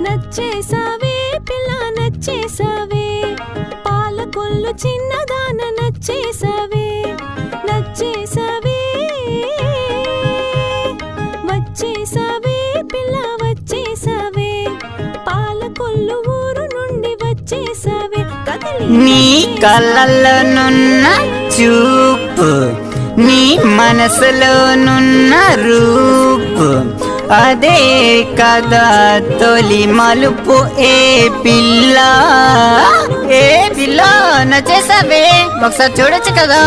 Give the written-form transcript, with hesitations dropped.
నచ్చేసావే పిల్ల నచ్చేసావే, పాలకొల్లు చిన్నదాన నచ్చేసావే, నచ్చేసావే వచ్చేసావే పిల్ల వచ్చేసావే, పాలకొల్లు ఊరు నుండి వచ్చేసావే. నీ కళ్ళల్లోనున్న చూపు, నీ మనసులోనున్న రూపు, అదే కదా తొలి మలుపు. ఏ పిల్ల నచ్చేసావే, ఒకసారి చూడొచ్చు కదా.